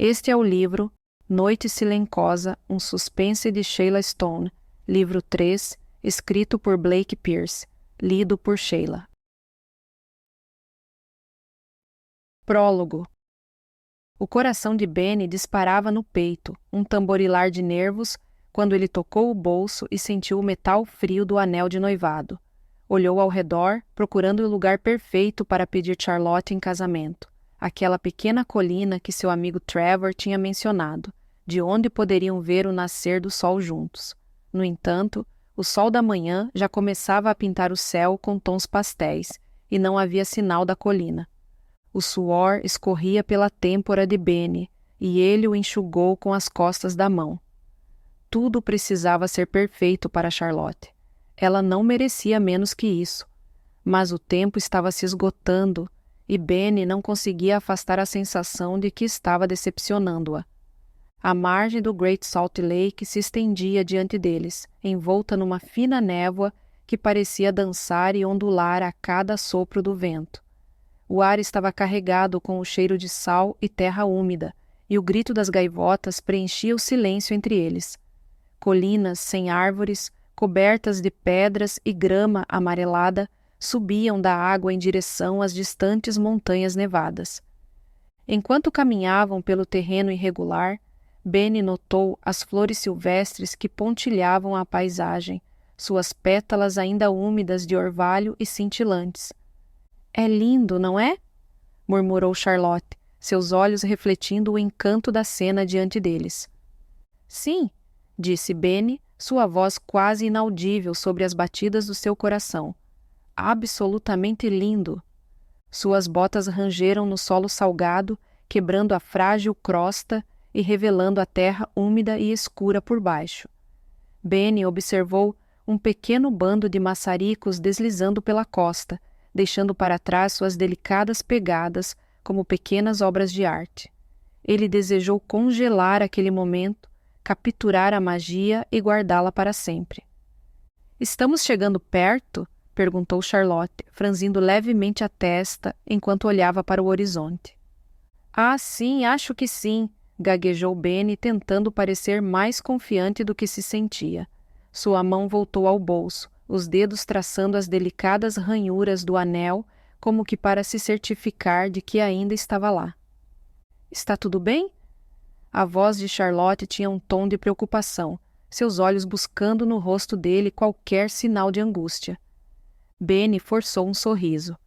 Este é o livro Noite Silenciosa, um suspense de Sheila Stone, livro 3, escrito por Blake Pierce, lido por Sheila. Prólogo. O coração de Benny disparava no peito, um tamborilar de nervos, quando ele tocou o bolso e sentiu o metal frio do anel de noivado. Olhou ao redor, procurando o lugar perfeito para pedir Charlotte em casamento. Aquela pequena colina que seu amigo Trevor tinha mencionado, de onde poderiam ver o nascer do sol juntos. No entanto, o sol da manhã já começava a pintar o céu com tons pastéis, e não havia sinal da colina. O suor escorria pela têmpora de Benny, e ele o enxugou com as costas da mão. Tudo precisava ser perfeito para Charlotte. Ela não merecia menos que isso. Mas o tempo estava se esgotando, e Benny não conseguia afastar a sensação de que estava decepcionando-a. A margem do Great Salt Lake se estendia diante deles, envolta numa fina névoa que parecia dançar e ondular a cada sopro do vento. O ar estava carregado com o cheiro de sal e terra úmida, e o grito das gaivotas preenchia o silêncio entre eles. Colinas sem árvores, cobertas de pedras e grama amarelada, subiam da água em direção às distantes montanhas nevadas. Enquanto caminhavam pelo terreno irregular, Benny notou as flores silvestres que pontilhavam a paisagem, suas pétalas ainda úmidas de orvalho e cintilantes. "É lindo, não é?" murmurou Charlotte, seus olhos refletindo o encanto da cena diante deles. "Sim", disse Benny, sua voz quase inaudível sobre as batidas do seu coração. "Absolutamente lindo." Suas botas rangeram no solo salgado, quebrando a frágil crosta e revelando a terra úmida e escura por baixo. Benny observou um pequeno bando de maçaricos deslizando pela costa, deixando para trás suas delicadas pegadas como pequenas obras de arte. Ele desejou congelar aquele momento, capturar a magia e guardá-la para sempre. "Estamos chegando perto?" perguntou Charlotte, franzindo levemente a testa enquanto olhava para o horizonte. "Ah, sim, acho que sim", gaguejou Benny, tentando parecer mais confiante do que se sentia. Sua mão voltou ao bolso, os dedos traçando as delicadas ranhuras do anel, como que para se certificar de que ainda estava lá. "Está tudo bem?" A voz de Charlotte tinha um tom de preocupação, seus olhos buscando no rosto dele qualquer sinal de angústia. Benny forçou um sorriso.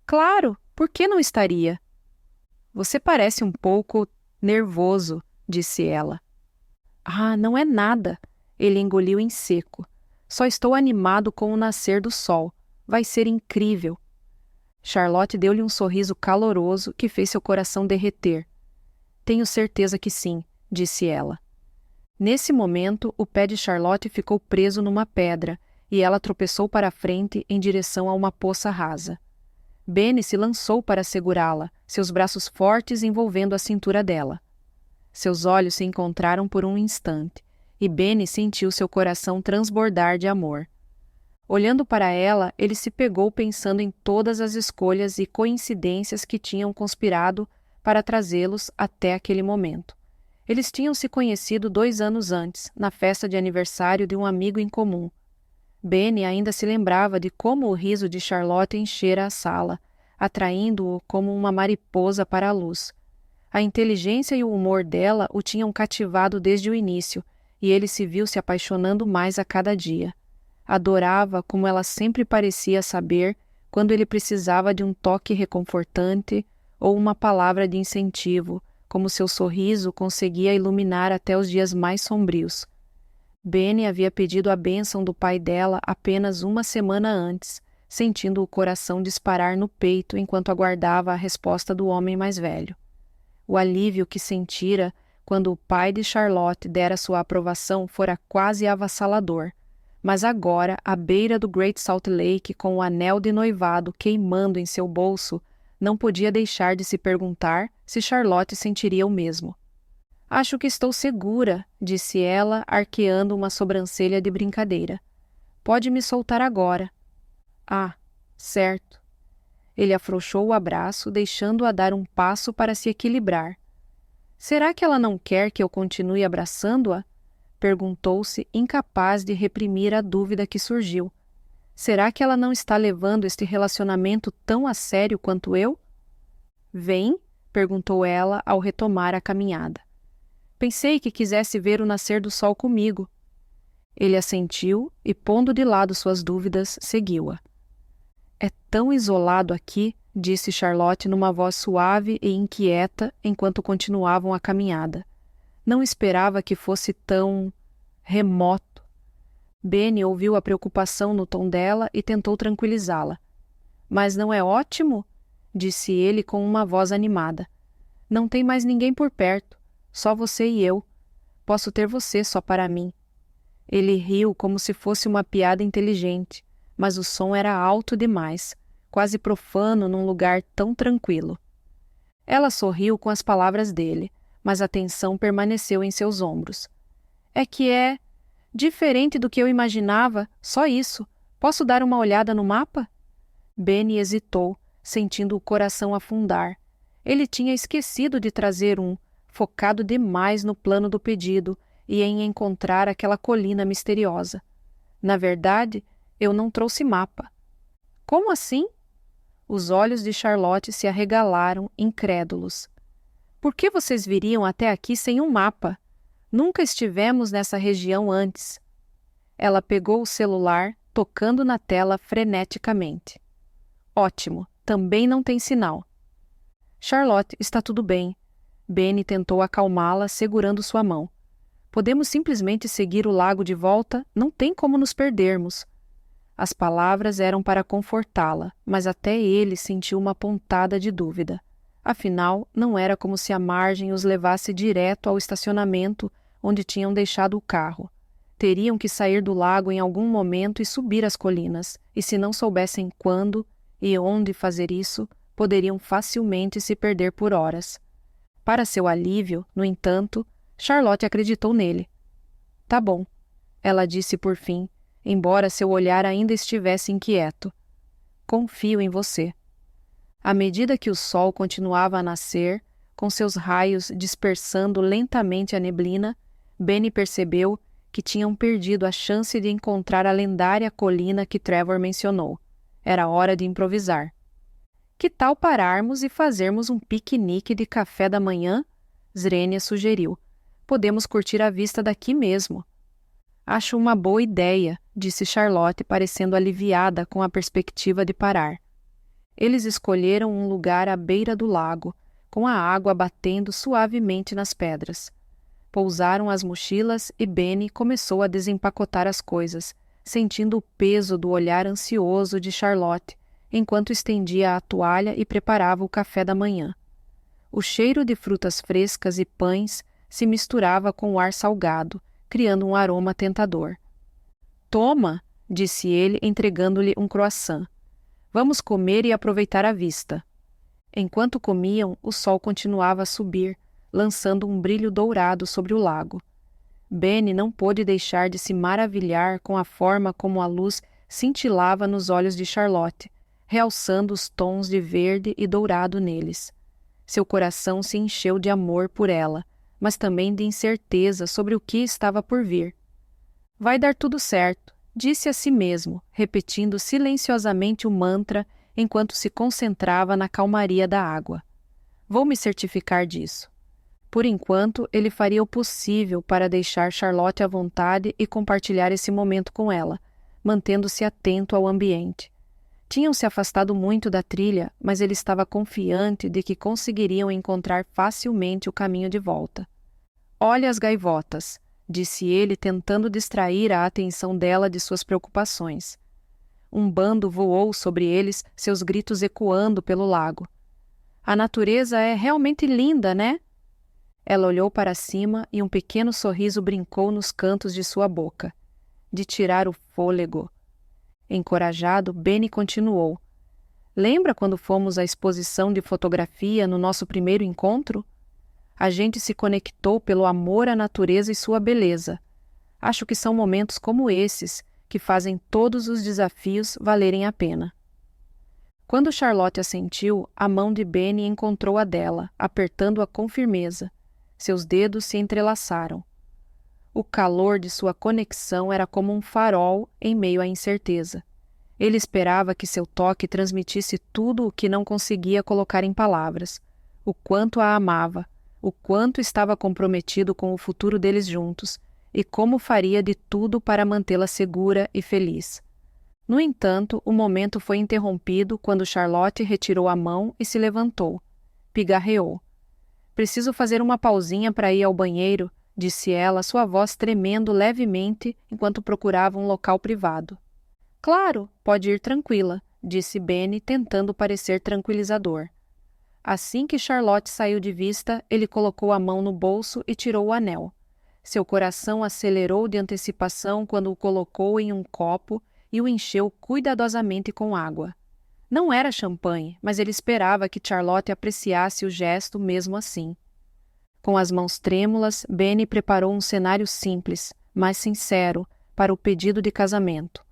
"Claro, por que não estaria?" "Você parece um pouco nervoso", disse ela. "Ah, não é nada", ele engoliu em seco. "Só estou animado com o nascer do sol. Vai ser incrível." Charlotte deu-lhe um sorriso caloroso que fez seu coração derreter. "Tenho certeza que sim", disse ela. Nesse momento, o pé de Charlotte ficou preso numa pedra, e ela tropeçou para a frente em direção a uma poça rasa. Benny se lançou para segurá-la, seus braços fortes envolvendo a cintura dela. Seus olhos se encontraram por um instante, e Benny sentiu seu coração transbordar de amor. Olhando para ela, ele se pegou pensando em todas as escolhas e coincidências que tinham conspirado para trazê-los até aquele momento. Eles tinham se conhecido 2 anos antes, na festa de aniversário de um amigo em comum. Benny ainda se lembrava de como o riso de Charlotte enchera a sala, atraindo-o como uma mariposa para a luz. A inteligência e o humor dela o tinham cativado desde o início, e ele se viu se apaixonando mais a cada dia. Adorava como ela sempre parecia saber quando ele precisava de um toque reconfortante ou uma palavra de incentivo, como seu sorriso conseguia iluminar até os dias mais sombrios. Benny havia pedido a bênção do pai dela apenas 1 semana antes, sentindo o coração disparar no peito enquanto aguardava a resposta do homem mais velho. O alívio que sentira quando o pai de Charlotte dera sua aprovação fora quase avassalador, mas agora, à beira do Great Salt Lake com o anel de noivado queimando em seu bolso, não podia deixar de se perguntar se Charlotte sentiria o mesmo. "Acho que estou segura", disse ela, arqueando uma sobrancelha de brincadeira. "Pode me soltar agora." "Ah, certo." Ele afrouxou o abraço, deixando-a dar um passo para se equilibrar. Será que ela não quer que eu continue abraçando-a? Perguntou-se, incapaz de reprimir a dúvida que surgiu. Será que ela não está levando este relacionamento tão a sério quanto eu? Vem? Perguntou ela ao retomar a caminhada. Pensei que quisesse ver o nascer do sol comigo. Ele assentiu e, pondo de lado suas dúvidas, seguiu-a. É tão isolado aqui, disse Charlotte numa voz suave e inquieta enquanto continuavam a caminhada. Não esperava que fosse tão remoto. Benny ouviu a preocupação no tom dela e tentou tranquilizá-la. Mas não é ótimo? Disse ele com uma voz animada. Não tem mais ninguém por perto, só você e eu. Posso ter você só para mim. Ele riu como se fosse uma piada inteligente, mas o som era alto demais, quase profano num lugar tão tranquilo. Ela sorriu com as palavras dele, mas a tensão permaneceu em seus ombros. É que é diferente do que eu imaginava, só isso. Posso dar uma olhada no mapa? Benny hesitou, sentindo o coração afundar. Ele tinha esquecido de trazer focado demais no plano do pedido e em encontrar aquela colina misteriosa. Na verdade, eu não trouxe mapa. Como assim? Os olhos de Charlotte se arregalaram, incrédulos. Por que vocês viriam até aqui sem um mapa? Nunca estivemos nessa região antes. Ela pegou o celular, tocando na tela freneticamente. Ótimo, também não tem sinal. Charlotte, está tudo bem. Benny tentou acalmá-la, segurando sua mão. Podemos simplesmente seguir o lago de volta, não tem como nos perdermos. As palavras eram para confortá-la, mas até ele sentiu uma pontada de dúvida. Afinal, não era como se a margem os levasse direto ao estacionamento onde tinham deixado o carro. Teriam que sair do lago em algum momento e subir as colinas, e se não soubessem quando e onde fazer isso, poderiam facilmente se perder por horas. Para seu alívio, no entanto, Charlotte acreditou nele. Tá bom, ela disse por fim, embora seu olhar ainda estivesse inquieto. Confio em você. À medida que o sol continuava a nascer, com seus raios dispersando lentamente a neblina, Benny percebeu que tinham perdido a chance de encontrar a lendária colina que Trevor mencionou. Era hora de improvisar. Que tal pararmos e fazermos um piquenique de café da manhã? Zrenia sugeriu. Podemos curtir a vista daqui mesmo. Acho uma boa ideia, disse Charlotte, parecendo aliviada com a perspectiva de parar. Eles escolheram um lugar à beira do lago, com a água batendo suavemente nas pedras. Pousaram as mochilas e Benny começou a desempacotar as coisas, sentindo o peso do olhar ansioso de Charlotte, enquanto estendia a toalha e preparava o café da manhã. O cheiro de frutas frescas e pães se misturava com o ar salgado, criando um aroma tentador. Toma, disse ele, entregando-lhe um croissant. Vamos comer e aproveitar a vista. Enquanto comiam, o sol continuava a subir, lançando um brilho dourado sobre o lago. Benny não pôde deixar de se maravilhar com a forma como a luz cintilava nos olhos de Charlotte, realçando os tons de verde e dourado neles. Seu coração se encheu de amor por ela, mas também de incerteza sobre o que estava por vir. Vai dar tudo certo, disse a si mesmo, repetindo silenciosamente o mantra enquanto se concentrava na calmaria da água. Vou me certificar disso. Por enquanto, ele faria o possível para deixar Charlotte à vontade e compartilhar esse momento com ela, mantendo-se atento ao ambiente. Tinham se afastado muito da trilha, mas ele estava confiante de que conseguiriam encontrar facilmente o caminho de volta. Olha as gaivotas, disse ele, tentando distrair a atenção dela de suas preocupações. Um bando voou sobre eles, seus gritos ecoando pelo lago. A natureza é realmente linda, né? Ela olhou para cima e um pequeno sorriso brincou nos cantos de sua boca. De tirar o fôlego. Encorajado, Benny continuou. Lembra quando fomos à exposição de fotografia no nosso primeiro encontro? A gente se conectou pelo amor à natureza e sua beleza. Acho que são momentos como esses que fazem todos os desafios valerem a pena. Quando Charlotte assentiu, a mão de Benny encontrou a dela, apertando-a com firmeza. Seus dedos se entrelaçaram. O calor de sua conexão era como um farol em meio à incerteza. Ele esperava que seu toque transmitisse tudo o que não conseguia colocar em palavras. O quanto a amava, o quanto estava comprometido com o futuro deles juntos e como faria de tudo para mantê-la segura e feliz. No entanto, o momento foi interrompido quando Charlotte retirou a mão e se levantou. Pigarreou. "Preciso fazer uma pausinha para ir ao banheiro", disse ela, sua voz tremendo levemente enquanto procurava um local privado. "Claro, pode ir tranquila", disse Benny, tentando parecer tranquilizador. Assim que Charlotte saiu de vista, ele colocou a mão no bolso e tirou o anel. Seu coração acelerou de antecipação quando o colocou em um copo e o encheu cuidadosamente com água. Não era champanhe, mas ele esperava que Charlotte apreciasse o gesto mesmo assim. Com as mãos trêmulas, Benny preparou um cenário simples, mas sincero, para o pedido de casamento.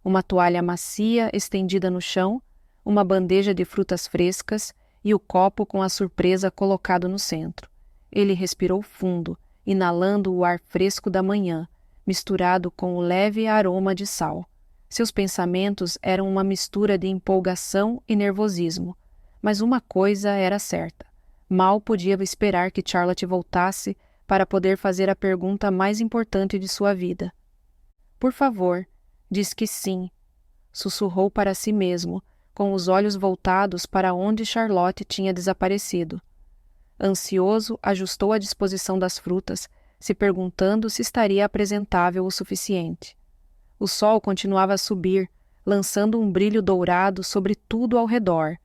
Uma toalha macia estendida no chão, uma bandeja de frutas frescas e o copo com a surpresa colocado no centro. Ele respirou fundo, inalando o ar fresco da manhã, misturado com o leve aroma de sal. Seus pensamentos eram uma mistura de empolgação e nervosismo, mas uma coisa era certa. Mal podia esperar que Charlotte voltasse para poder fazer a pergunta mais importante de sua vida. "Por favor, diz que sim", sussurrou para si mesmo, com os olhos voltados para onde Charlotte tinha desaparecido. Ansioso, ajustou a disposição das frutas, se perguntando se estaria apresentável o suficiente. O sol continuava a subir, lançando um brilho dourado sobre tudo ao redor,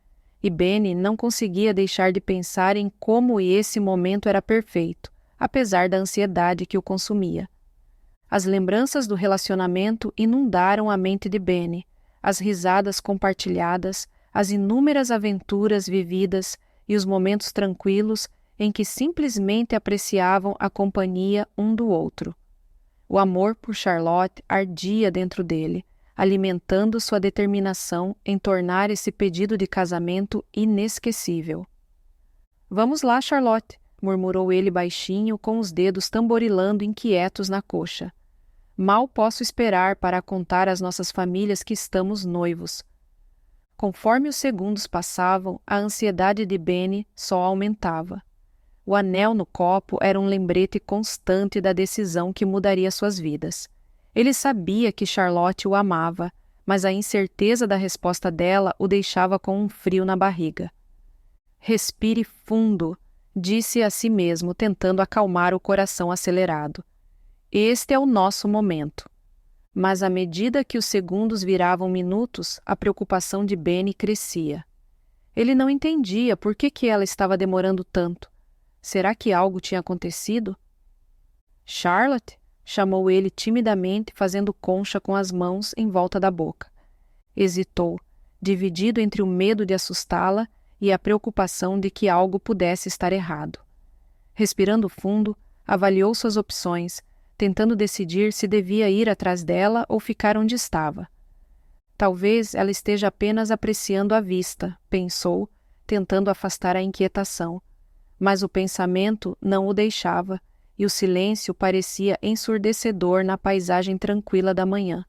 e Benny não conseguia deixar de pensar em como esse momento era perfeito, apesar da ansiedade que o consumia. As lembranças do relacionamento inundaram a mente de Benny, as risadas compartilhadas, as inúmeras aventuras vividas e os momentos tranquilos em que simplesmente apreciavam a companhia um do outro. O amor por Charlotte ardia dentro dele, alimentando sua determinação em tornar esse pedido de casamento inesquecível. "Vamos lá, Charlotte", murmurou ele baixinho, com os dedos tamborilando inquietos na coxa. "Mal posso esperar para contar às nossas famílias que estamos noivos." Conforme os segundos passavam, a ansiedade de Benny só aumentava. O anel no copo era um lembrete constante da decisão que mudaria suas vidas. Ele sabia que Charlotte o amava, mas a incerteza da resposta dela o deixava com um frio na barriga. "Respire fundo", disse a si mesmo, tentando acalmar o coração acelerado. "Este é o nosso momento." Mas à medida que os segundos viravam minutos, a preocupação de Benny crescia. Ele não entendia por que ela estava demorando tanto. Será que algo tinha acontecido? "Charlotte?", chamou ele timidamente, fazendo concha com as mãos em volta da boca. Hesitou, dividido entre o medo de assustá-la e a preocupação de que algo pudesse estar errado. Respirando fundo, avaliou suas opções, tentando decidir se devia ir atrás dela ou ficar onde estava. Talvez ela esteja apenas apreciando a vista, pensou, tentando afastar a inquietação. Mas o pensamento não o deixava, e o silêncio parecia ensurdecedor na paisagem tranquila da manhã.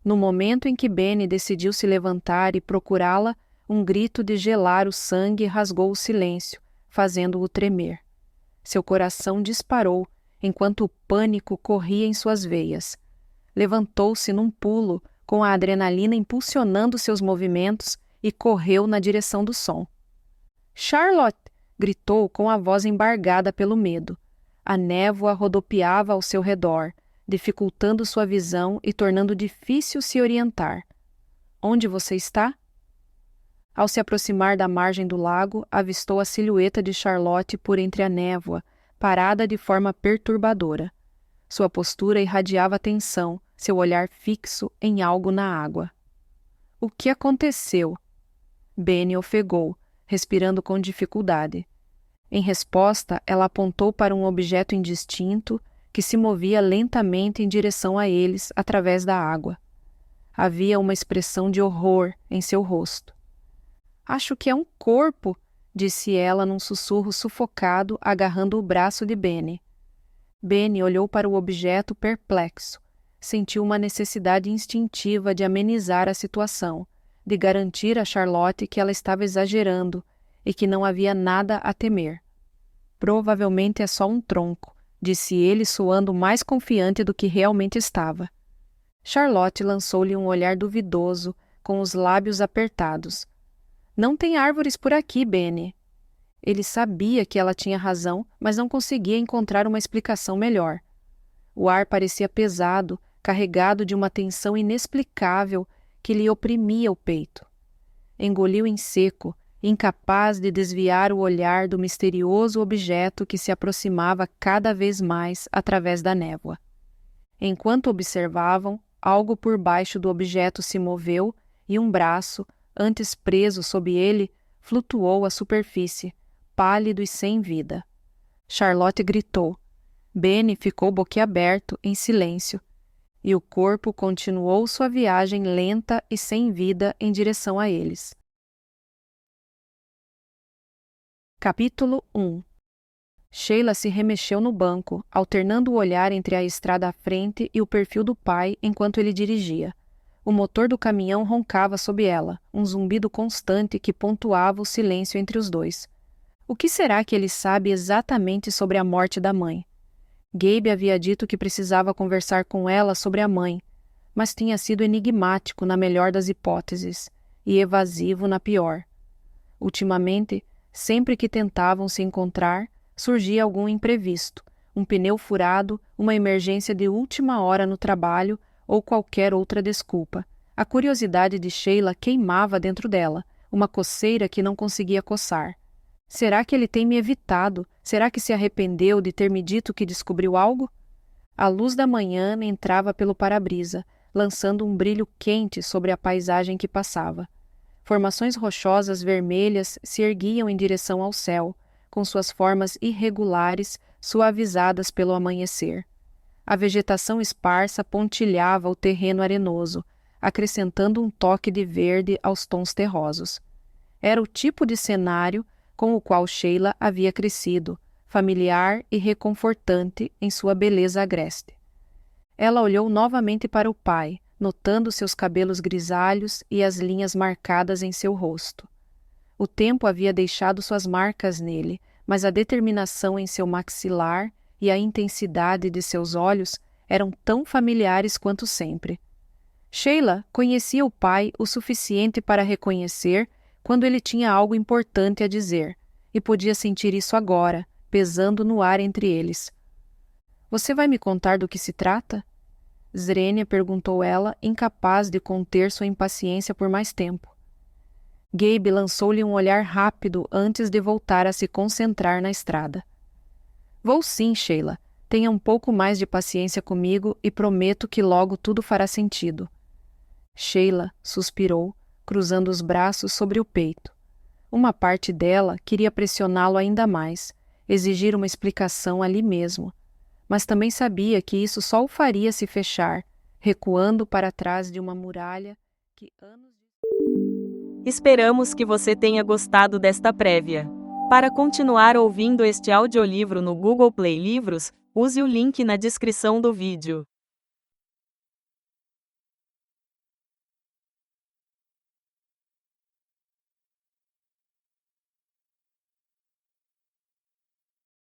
No momento em que Benny decidiu se levantar e procurá-la, um grito de gelar o sangue rasgou o silêncio, fazendo-o tremer. Seu coração disparou, enquanto o pânico corria em suas veias. Levantou-se num pulo, com a adrenalina impulsionando seus movimentos, e correu na direção do som. "Charlotte!", gritou com a voz embargada pelo medo. A névoa rodopiava ao seu redor, dificultando sua visão e tornando difícil se orientar. "Onde você está?" Ao se aproximar da margem do lago, avistou a silhueta de Charlotte por entre a névoa, parada de forma perturbadora. Sua postura irradiava tensão, seu olhar fixo em algo na água. "O que aconteceu?" Benny ofegou, respirando com dificuldade. Em resposta, ela apontou para um objeto indistinto que se movia lentamente em direção a eles através da água. Havia uma expressão de horror em seu rosto. "Acho que é um corpo", disse ela num sussurro sufocado, agarrando o braço de Benny. Benny olhou para o objeto perplexo. Sentiu uma necessidade instintiva de amenizar a situação, de garantir a Charlotte que ela estava exagerando e que não havia nada a temer. Provavelmente é só um tronco, disse ele, soando mais confiante do que realmente estava. Charlotte lançou-lhe um olhar duvidoso, com os lábios apertados. Não tem árvores por aqui, Benny. Ele sabia que ela tinha razão, mas não conseguia encontrar uma explicação melhor. O ar parecia pesado, carregado de uma tensão inexplicável que lhe oprimia o peito. Engoliu em seco, incapaz de desviar o olhar do misterioso objeto que se aproximava cada vez mais através da névoa. Enquanto observavam, algo por baixo do objeto se moveu e um braço, antes preso sob ele, flutuou à superfície, pálido e sem vida. Charlotte gritou. Benny ficou boquiaberto, em silêncio, e o corpo continuou sua viagem lenta e sem vida em direção a eles. Capítulo 1. Sheila se remexeu no banco, alternando o olhar entre a estrada à frente e o perfil do pai enquanto ele dirigia. O motor do caminhão roncava sob ela, um zumbido constante que pontuava o silêncio entre os dois. O que será que ele sabe exatamente sobre a morte da mãe? Gabe havia dito que precisava conversar com ela sobre a mãe, mas tinha sido enigmático na melhor das hipóteses e evasivo na pior. Ultimamente, sempre que tentavam se encontrar, surgia algum imprevisto, um pneu furado, uma emergência de última hora no trabalho ou qualquer outra desculpa. A curiosidade de Sheila queimava dentro dela, uma coceira que não conseguia coçar. Será que ele tem me evitado? Será que se arrependeu de ter me dito que descobriu algo? A luz da manhã entrava pelo para-brisa, lançando um brilho quente sobre a paisagem que passava. Formações rochosas vermelhas se erguiam em direção ao céu, com suas formas irregulares, suavizadas pelo amanhecer. A vegetação esparsa pontilhava o terreno arenoso, acrescentando um toque de verde aos tons terrosos. Era o tipo de cenário com o qual Sheila havia crescido, familiar e reconfortante em sua beleza agreste. Ela olhou novamente para o pai, notando seus cabelos grisalhos e as linhas marcadas em seu rosto. O tempo havia deixado suas marcas nele, mas a determinação em seu maxilar e a intensidade de seus olhos eram tão familiares quanto sempre. Sheila conhecia o pai o suficiente para reconhecer quando ele tinha algo importante a dizer, e podia sentir isso agora, pesando no ar entre eles. Você vai me contar do que se trata? Zrenia perguntou ela, incapaz de conter sua impaciência por mais tempo. Gabe lançou-lhe um olhar rápido antes de voltar a se concentrar na estrada. Vou sim, Sheila. Tenha um pouco mais de paciência comigo e prometo que logo tudo fará sentido. Sheila suspirou, cruzando os braços sobre o peito. Uma parte dela queria pressioná-lo ainda mais, exigir uma explicação ali mesmo, mas também sabia que isso só o faria se fechar, recuando para trás de uma muralha que anos... Esperamos que você tenha gostado desta prévia. Para continuar ouvindo este audiolivro no Google Play Livros, use o link na descrição do vídeo.